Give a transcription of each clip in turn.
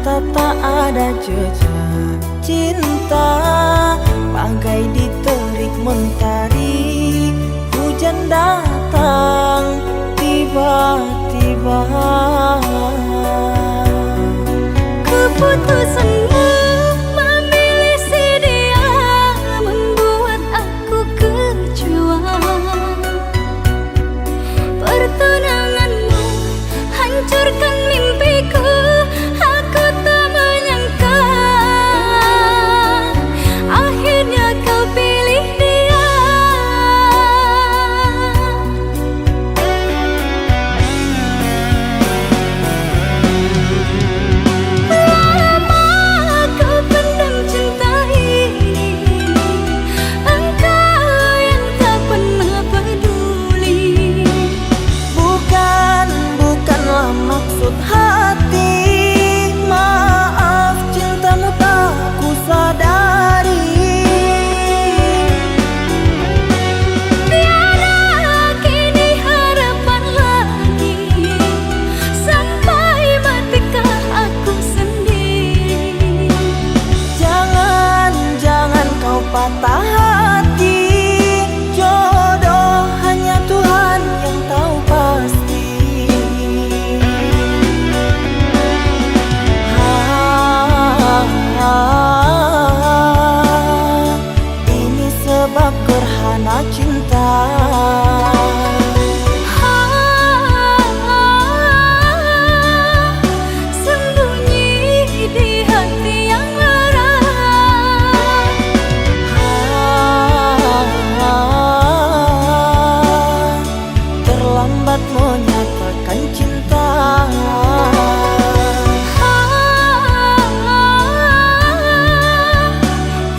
mata tak ada jejak cinta, bagai diterik mentari. Hujan datang tiba-tiba. Keputusanmu memilih si dia membuat aku kecewa. Pertunanganmu hancurkan mimpiku. Aku tak menyangka akhirnya kau pilih dia. Lama kau pendam cinta ini, engkau yang tak pernah peduli. Bukanlah maksud hati, maaf cintamu tak ku sadari. Tiada kini harapan lagi, sampai matikah aku sendiri. Jangan kau patah hati, jodoh hanya Tuhan yang tahu pasti. Ini sebab gerhana cinta. Sembunyi di hati yang lara. Terlambat menyatakan cinta.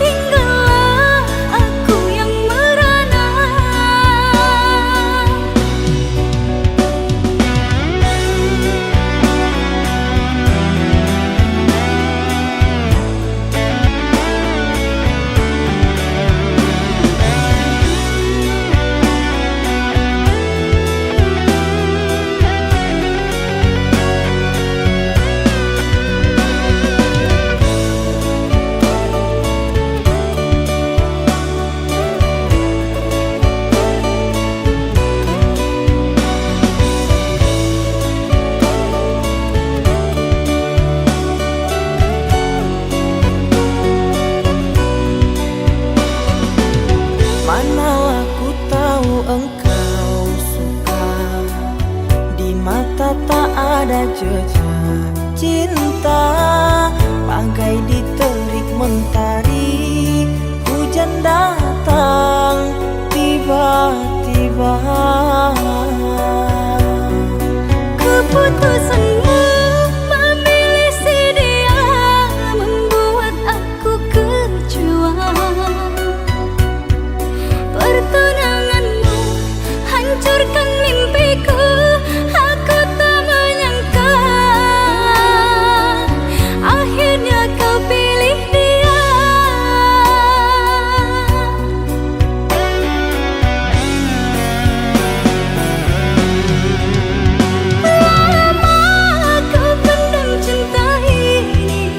Tinggallah aku yang merana. Manalah ku tahu engkau suka, di mata tak ada jejak cinta, bagai diterik mentari. Hujan datang tiba-tiba. Keputusanmu memilih si dia membuat aku kecewa. Pertunanganmu hancurkan mimpiku. Aku tak menyangka akhirnya kau pilih dia. Lama kau pendam cinta ini,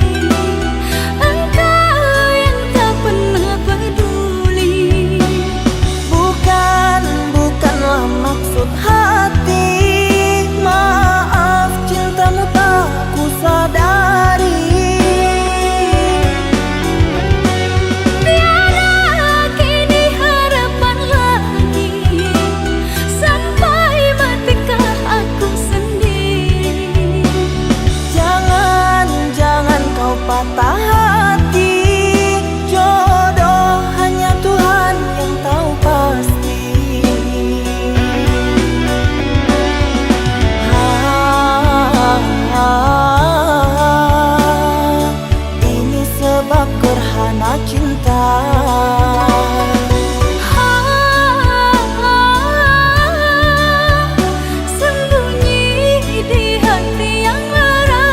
engkau yang tak pernah peduli. Bukanlah maksud hati, maaf cintamu tak ku sadari. Tiada kini harapan lagi, sampai matikah aku sendiri. Jangan kau patah hati, jodoh hanya Tuhan yang tahu pasti. Ini sebab gerhana cinta. Sembunyi di hati yang lara.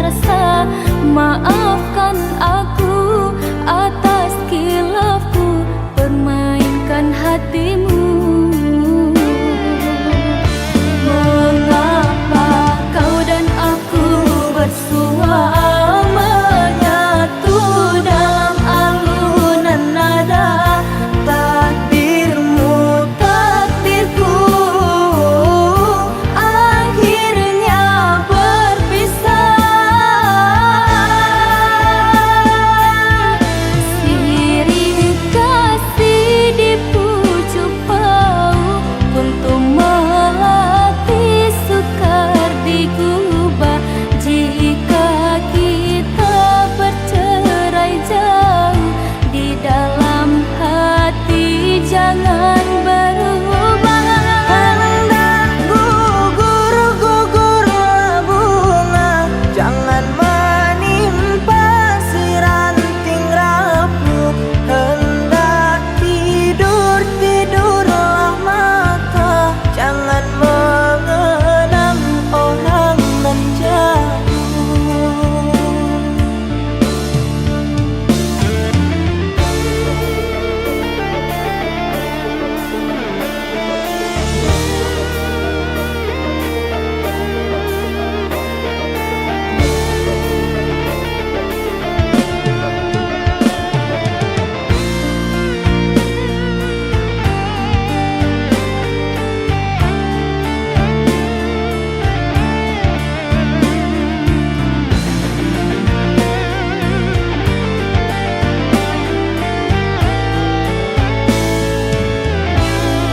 rasa. Maafkan aku atas khilafku, permainkan hatimu. Mengapa kau dan aku bersua menyatu dalam alunan nada? Takdirmu, takdirku, akhirnya berpisah. Sirih kasih di pucuk bau, untuk melatih sukar digubah. Jika kita bercerai jauh, di dalam hati jangan berubah. Hendak gugur-gugurlah bunga, jangan menimpa si ranting rapuh. Hendak tidur-tidurlah mata, jangan mengenang orang nan jauh.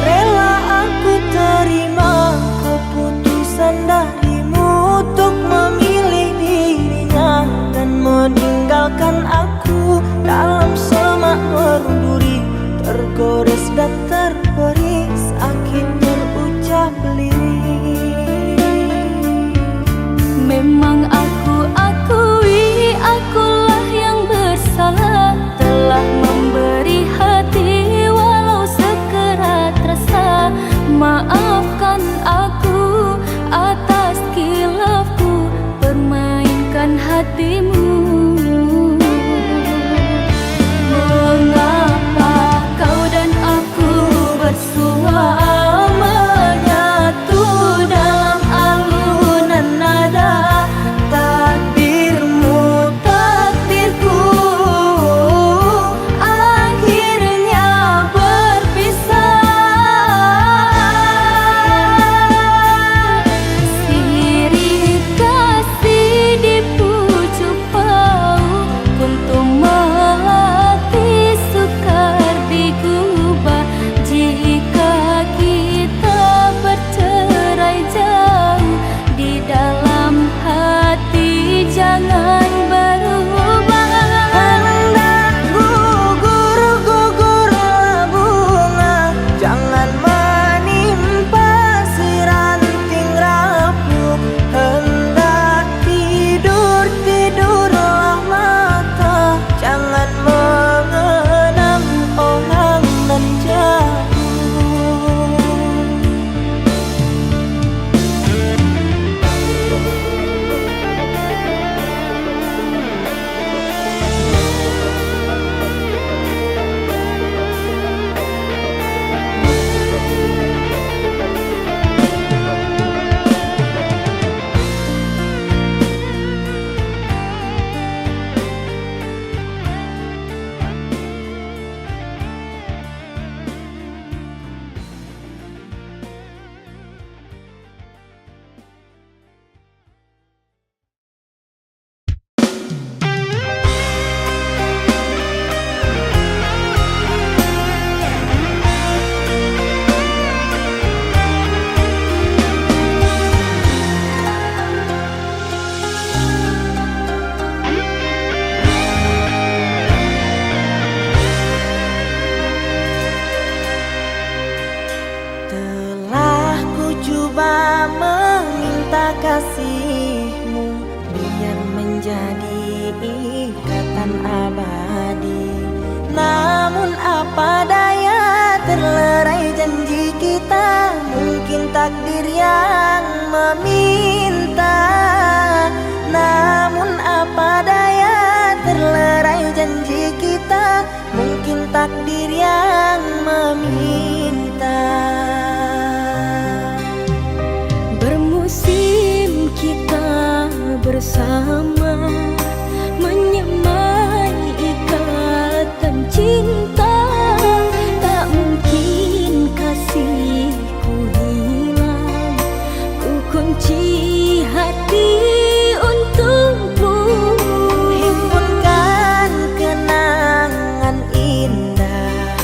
Rela aku terima keputusan darimu untuk memilih dirinya dan meninggalkan aku dalam semak berduri, tergores dan terberi sakit terucap lirik. Memang aku akui akulah yang bersalah, telah memberi hati walau sekerat rasa. Maafkan aku atas khilafku, permainkan hatimu. Mengapa kau dan aku bersua menyatu dalam alunan nada? Takdirmu, takdirku, akhirnya berpisah. Sirih kasih di pucuk bau, untuk melatih sukar digubah. Jika kita bercerai jauh, di dalam hati jangan berubah. Hendak gugur-gugurlah bunga, jangan menimpa si ranting rapuh. Hendak tidur-tidurlah mata, jangan mengenang orang nan jauh. kasihmu biar menjadi ikatan abadi. Namun apa daya, terlerai janji kita, mungkin takdir yang meminta. Namun apa daya, terlerai janji kita, mungkin takdir yang meminta. Bermusim kita bersama, menyamai ikatan cinta. Tak mungkin kasihku hilang, ku kunci hati untukmu. Himpunkan kenangan indah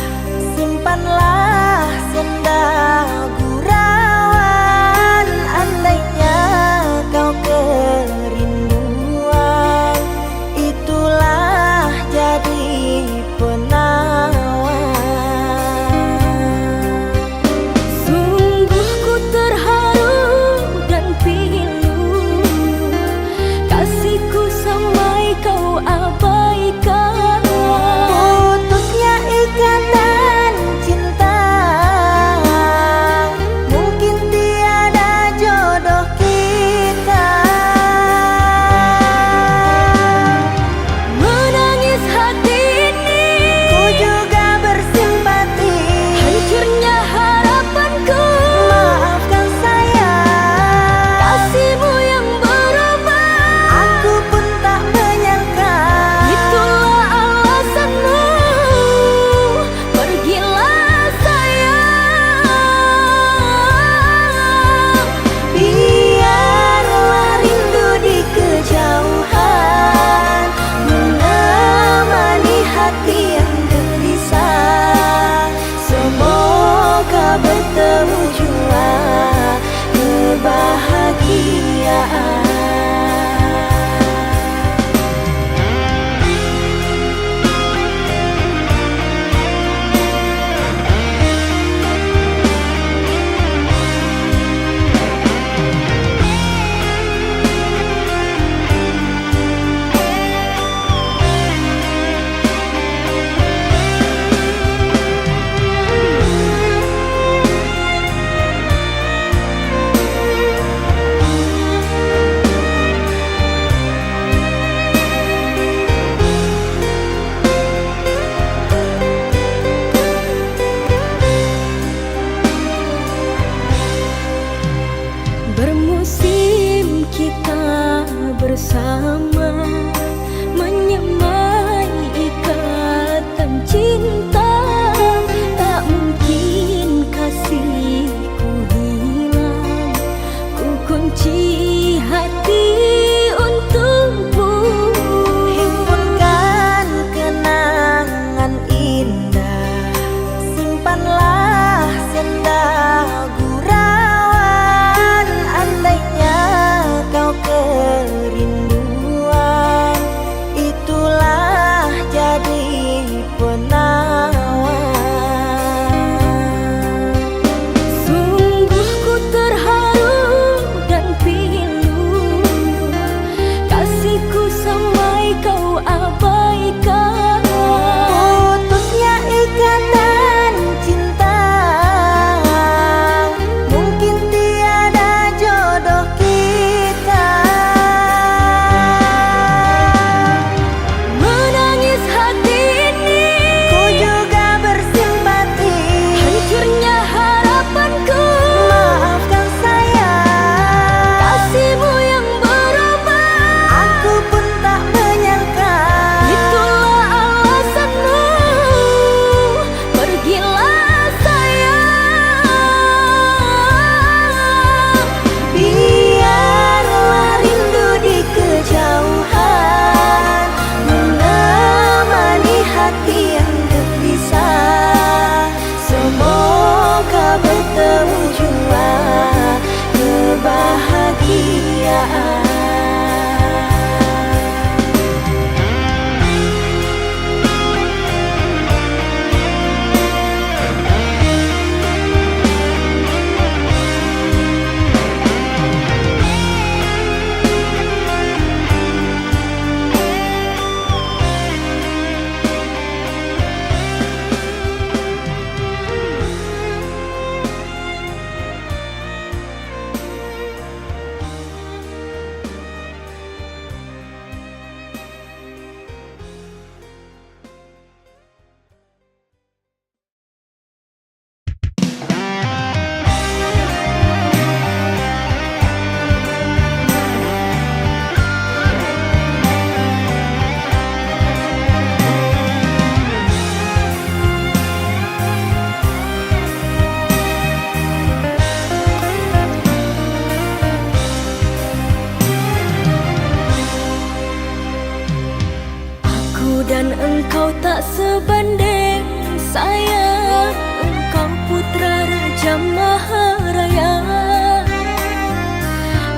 dan engkau tak sebanding sayang. Engkau putra Raja Maharaya,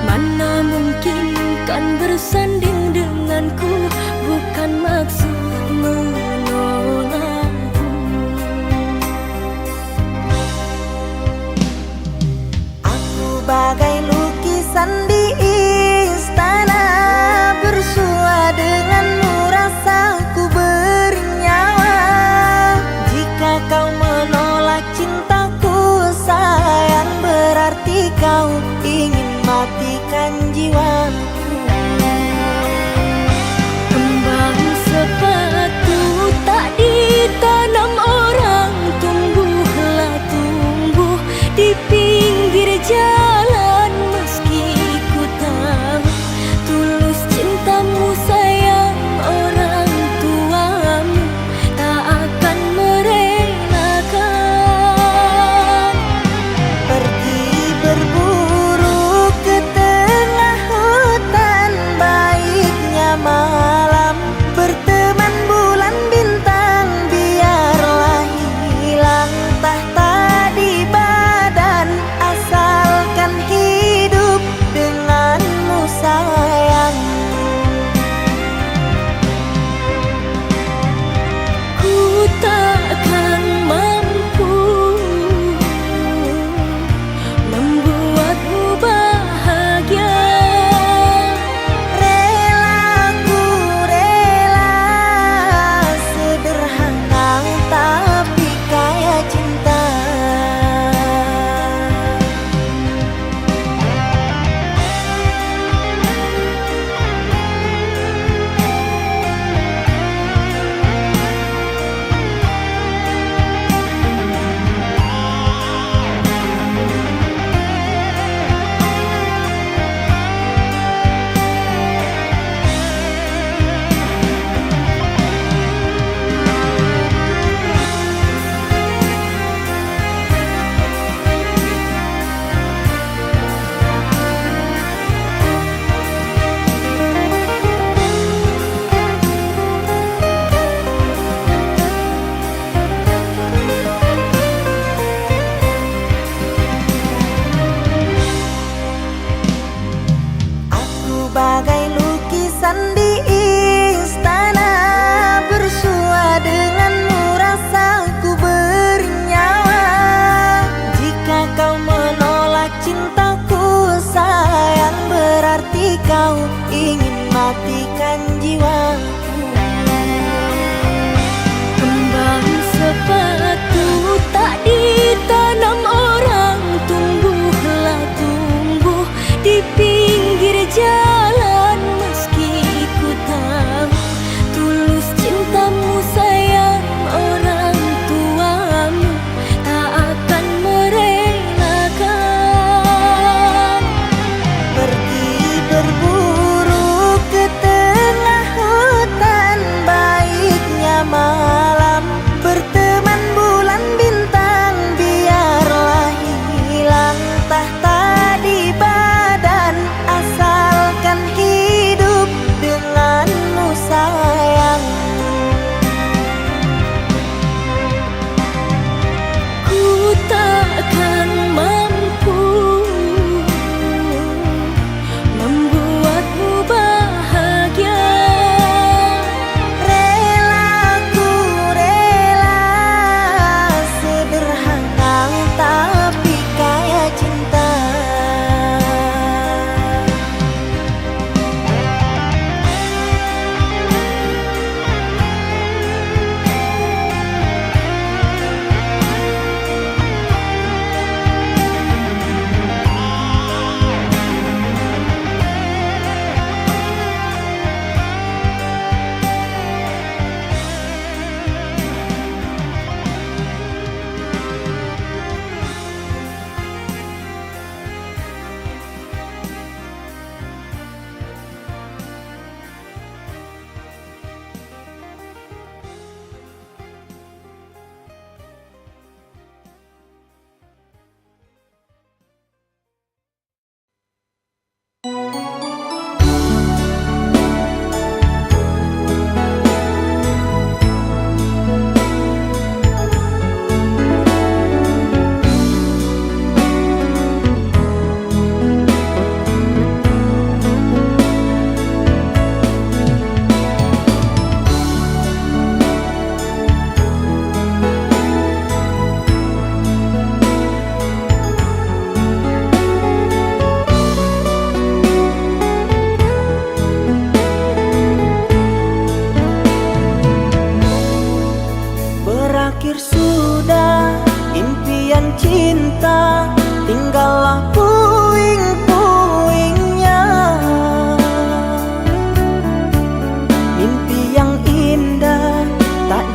mana mungkin kan bersanding denganku, bukan maksud menolakku. Aku bagai lukisan di istana, bersua denganmu rasaku bernyawa. Jika kau menolak cintaku sayang, berarti kau ingin matikan jiwaku.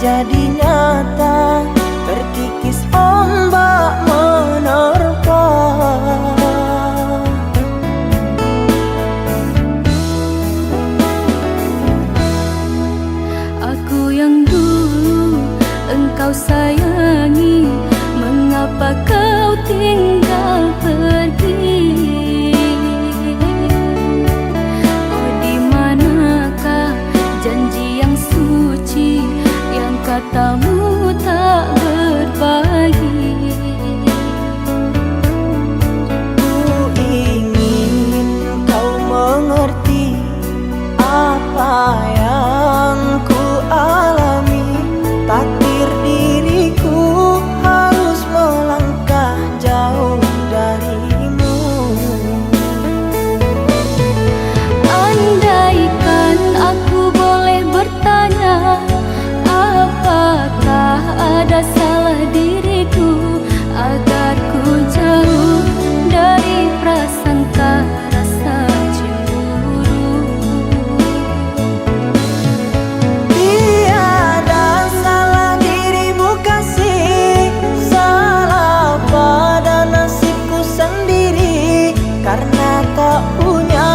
jadi nyata, terkikis ombak menerpa. Aku yang dulu engkau sayangi, mengapa kau tinggal pergi? Oh, di manakah janji yang suci yang katamu tak berbagi? Ku ingin kau mengerti apa yang ku alami. Takdir diriku harus melangkah jauh darimu. Andaikan aku boleh bertanya, apakah ada salah diriku agar ku jauh dari prasangka rasa cemburu? Tiada salah dirimu kasih, salah pada nasibku sendiri, karena tak punya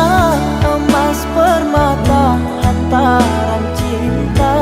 emas permata hantaran cinta.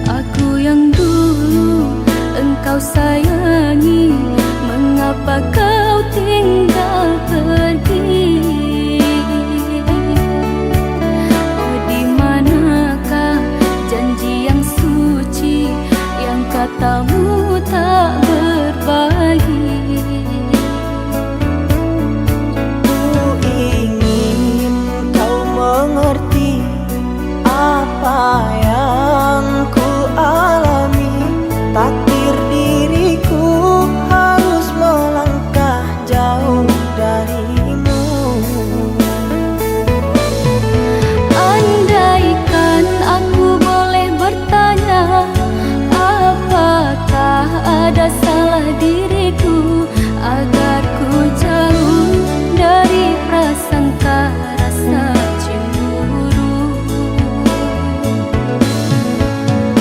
Aku yang dulu engkau sayangi, mengapa kau tinggal pergi? Oh, di manakah janji yang suci yang katamu tak berbagi? Ku ingin kau mengerti apa yang ku alami. Takdir diriku harus melangkah jauh darimu. Andaikan aku boleh bertanya, apakah ada salah diriku agar ku jauh dari prasangka rasa cemburu?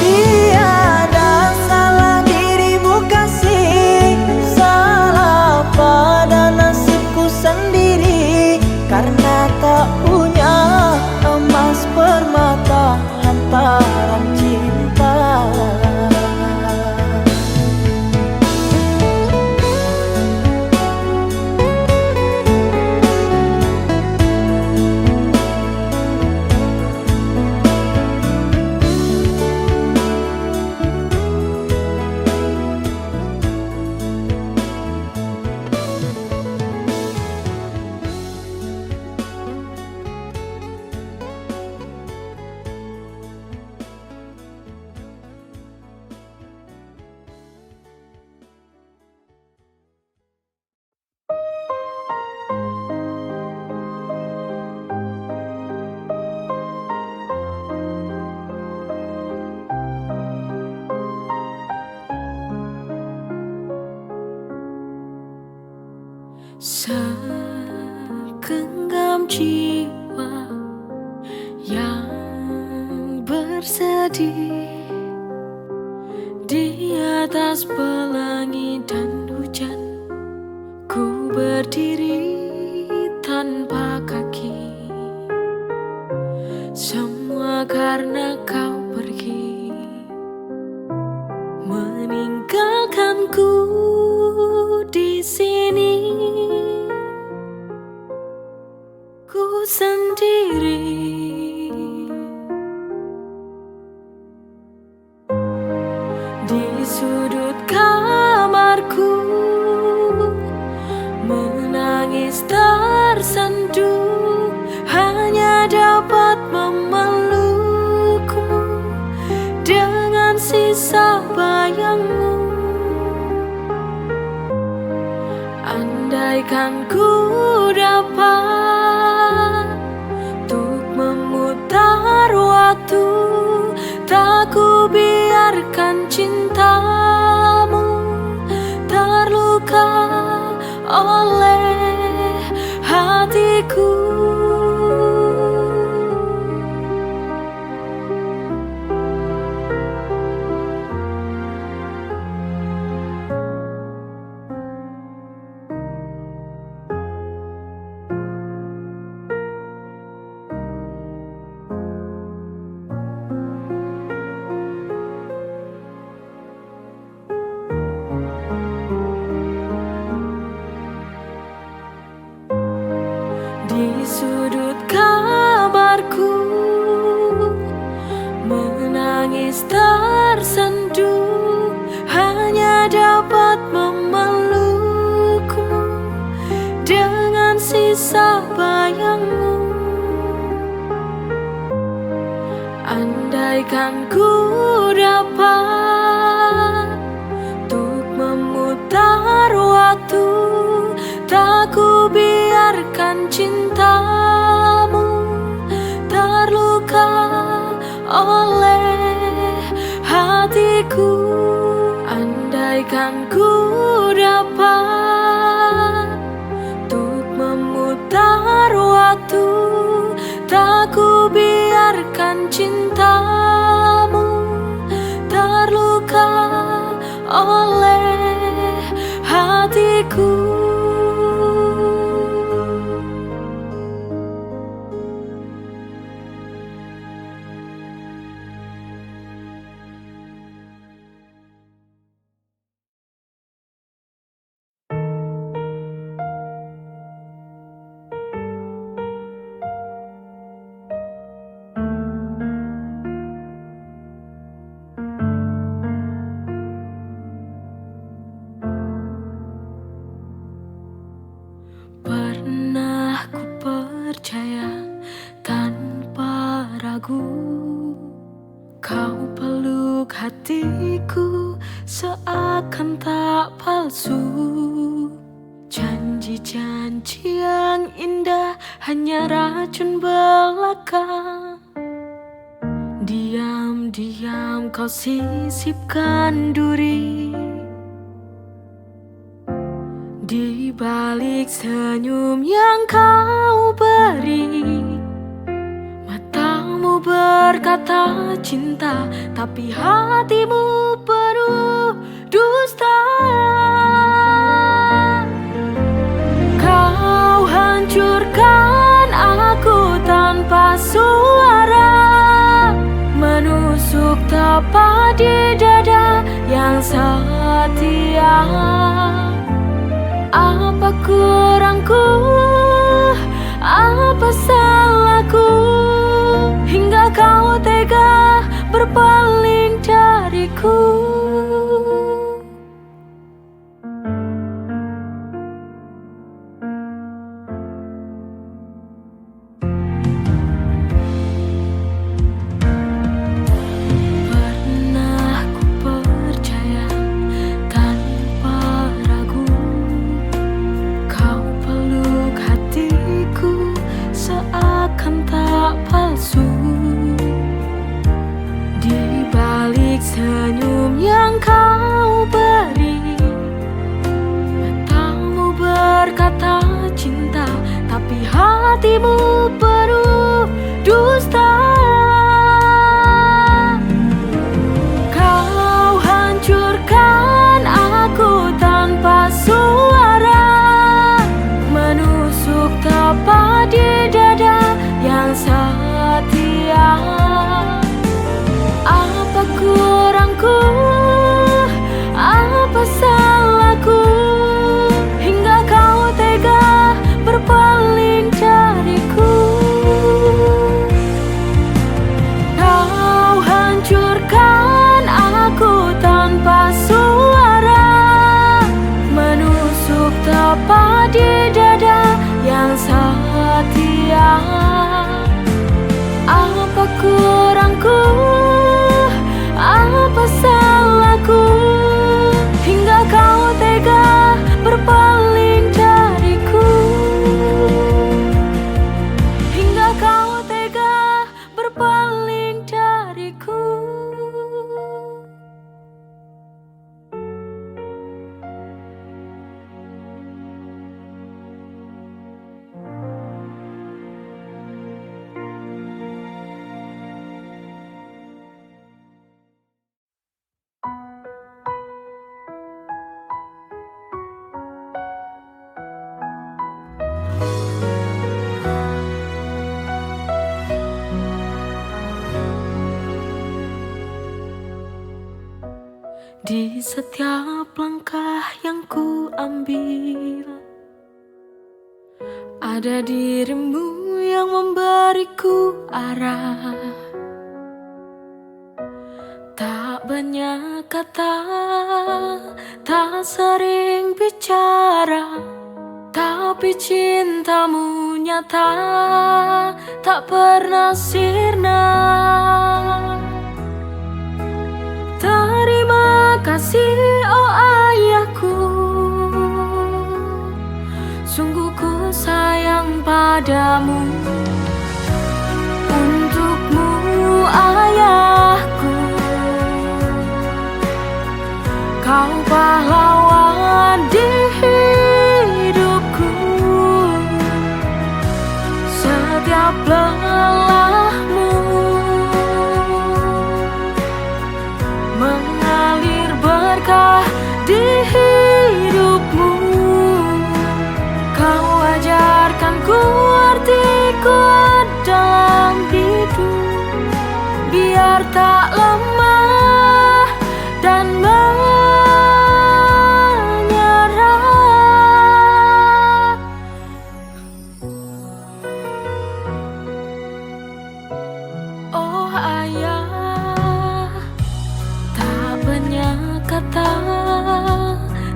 Tiada salah dirimu kasih, salah pada nasibku sendiri, karena tak punya emas permata hantaran cinta. Segenggam jiwa yang bersedih di atas pelangi dan hujan, ku berdiri tanpa kaki. Semua karena kau pergi, meninggalkanku di sini. Ku sendiri, di sudut kau sisa bayangmu. Andaikan ku dapat untuk memutar waktu, tak ku biarkan cintamu terluka oleh hatiku. Di sudut kamarku menangis tersenduh, hanya dapat memelukmu dengan sisa bayangmu. Andaikan ku dapat untuk memutar waktu, tak ku biarkan cintamu terluka oleh hatiku. Andaikan ku dapat untuk memutar waktu, tak ku biarkan cintamu terluka oleh hatiku. Pernah ku percaya tanpa ragu, kau peluk hatiku seakan tak palsu. Janji-janji yang indah hanya racun belaka. Diam-diam kau sisipkan duri di balik senyum yang kau beri. Matamu berkata cinta, tapi hatimu penuh dusta. Kau hancurkan aku tanpa suara, menusuk tepat di dada yang setia. Apa kurangku, apa salahku, hingga kau tega berpaling dariku. Di balik senyum yang kau beri, matamu berkata cinta, tapi hatimu penuh dusta. Kau hancurkan aku tanpa suara, menusuk tepat di dada yang setia. Apa kurangku, apa salahku, hingga kau tega berpaling dariku. setiap langkah yang ku ambil. Ada dirimu yang memberiku arah. Tak banyak kata, tak sering bicara, tapi cintamu nyata, tak pernah sirna. Terima kasih oh ayahku, sungguh ku sayang padamu. Untukmu ayahku, kau pahlawan di hidupku. Setiap lelahmu mengalir berkah di hidupmu. Kau ajarkan ku arti kuat dalam hidup, biar tak lemah dan menyerah. Oh ayah, tak banyak kata,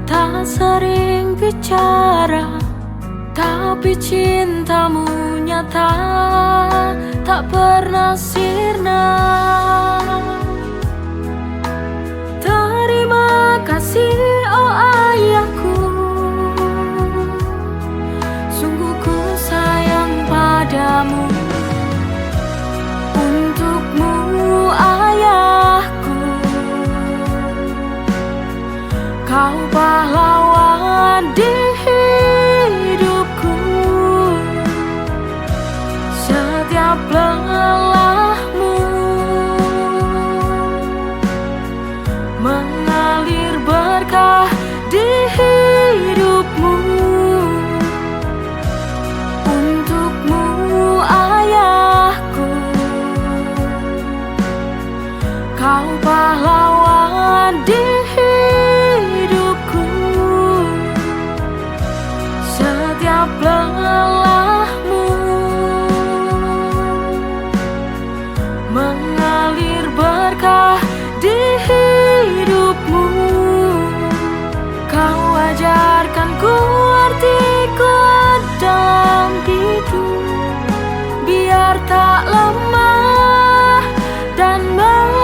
tak sering bicara, tapi cintamu nyata, tak pernah sirna. Terima kasih oh ayahku, sungguh ku sayang padamu. Untukmu ayahku, kau pahlawan di hidupku. Setiap lelahmu mengalir berkah di hidupmu. Untukmu ayahku, kau pahlawan di hidupku. Setiap lelahmu mengalir berkah di hidupmu. Kau ajarkan ku arti kuat dalam hidup, biar tak lemah dan menyerah.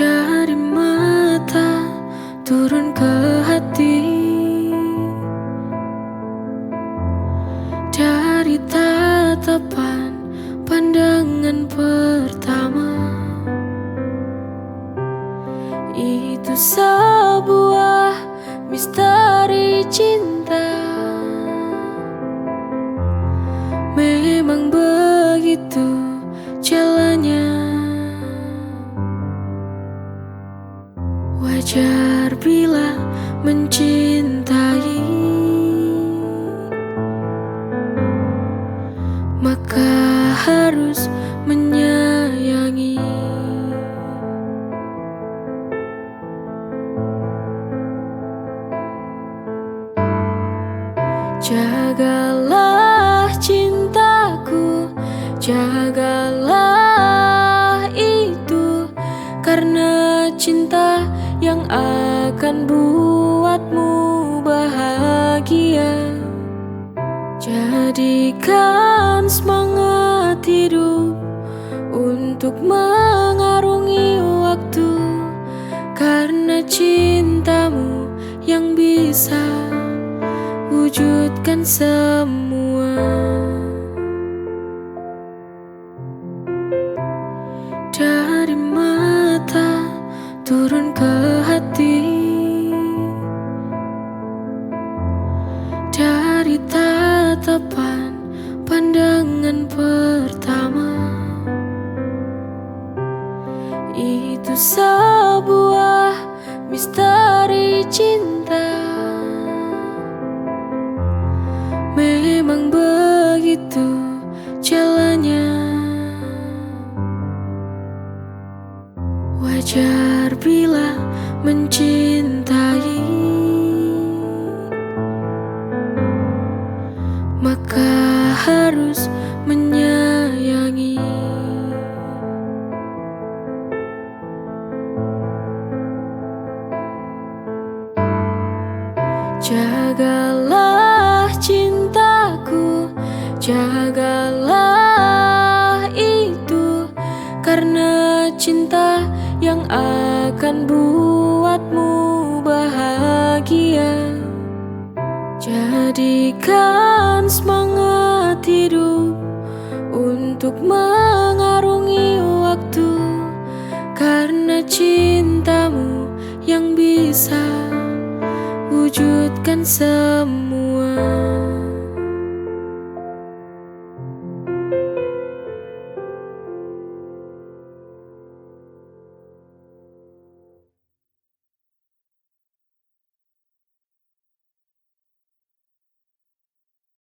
Dari mata turun ke hati, dari tatapan pandangan pertama. Itu sebuah misteri cinta. Memang begitu jalannya. Wajar bila mencintai, maka harus menyayangi. Jagalah cintaku, jagalah itu, karena cinta yang akan buatmu bahagia. Jadikan semangat hidup untuk mengarungi waktu, karena cintamu yang bisa wujudkan semua. Dari mata turun ke hati, dari tatapan pandangan pertama. Itu sebuah misteri cinta. Memang begitu jalannya. Wajar bila mencintai, maka harus menyayangi. Jagalah cintaku, jagalah itu, karena cinta yang akan buatmu bahagia. Jadikan semangat hidup untuk mengarungi waktu, karena cintamu yang bisa wujudkan semua.